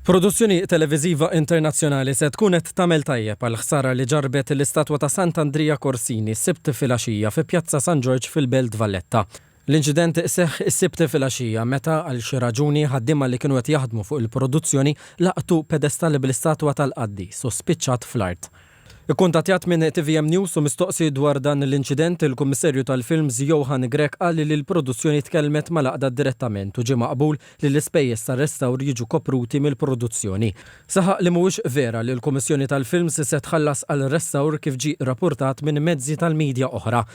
Produzzjoni televiżiva internazzjonali se tkun qed tagħmel tajjeb għal ħsara li ġarbet l-istatwa ta' Sant'Andrea Corsini s-sibt filgħaxija fi Pjazza San George fil-Belt Valletta. L-inċident seħħ is-sibt filgħaxija meta għal xi raġuni ħaddiema li kienu qed jaħdmu fuq il-produzzjoni laqtu pedestali bl-istatwa tal-qaddis u spiċċat fl-art. Ikkuntattjat minn TVM News u mistoqsi dwar dan l-inċident, il-Kummissarju tal-Films Johan Grek qal li l-produzzjoni tkellmet ma' laqda direttament u ġie maqbul li l-ispejjeż tar-restawr jiġu kopruti mill-produzzjoni. Saħaq li mhuwiex vera li l-Kummissjoni tal-Films se tħallas għal restawr kif ġie rapportat minn mezzi tal-medja oħra.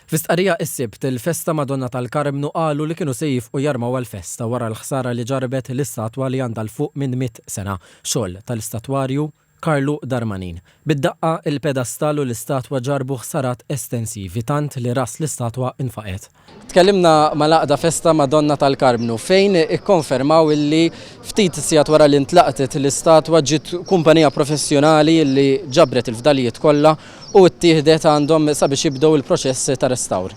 Fistqarrija s-sibt il-Festa Madonna tal-Karmnu qalu li kienu se jifqu jarmaw għal-festa wara l-ħsara li ġarbet l-istatwa li għandha l-fuq minn 100 sena. Xogħol tal-istatwarju Karlu Darmanin. Bid-daqqa il-pedestal u l-istatwa ġarbu ħsarat estensivi tant li ras l-istatwa infaqet. Tkellimna ma' laqda Festa Madonna tal-Karmnu fejn ikkonfermaw illi ftit sigħat wara li ntlaqtet l-istatwa ġiet kumpanija professjonali li ġabret il-fdalijiet kollha u ttieħdet għandhom sabiex jibdew il-proċess ta' restawr.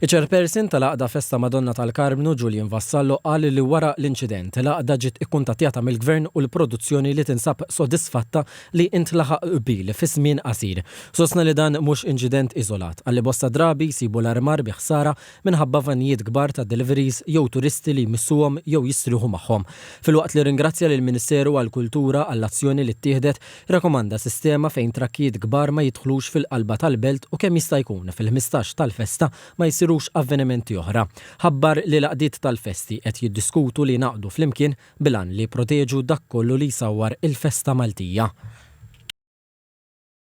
Il-Chairperson tal-laqda Festa Madonna tal-Karmnu Julian Vassallo qal li wara l-inċident laqda ġiet ikkuntattjata mill-Gvern u l-produzzjoni li tinsab sodisfatta li intlaħaq qbil fi żmien qasir. Sostna li dan mhux inċident iżolat, għalli bosta drabi jsibu l-armar bi ħsara minħabba vanijiet kbar ta' deliveries jew turisti li jmissuhom jew jistriħu magħhom. Filwaqt li ringrazzja lill-Ministeru għall-Kultura għall-azzjoni li ttieħdet, rakkomanda sistema fejn trakkijiet kbar ma jidħlux fil-qalba tal-belt u kemm jista' jkun fil-15 tal-festa ma jsirux avvenimenti oħra. Ħabbar li l-qdiet tal-festi qed jiddiskutu li naqdu flimkien bilan li proteġu dak kollu li jsawwar il-festa Maltija.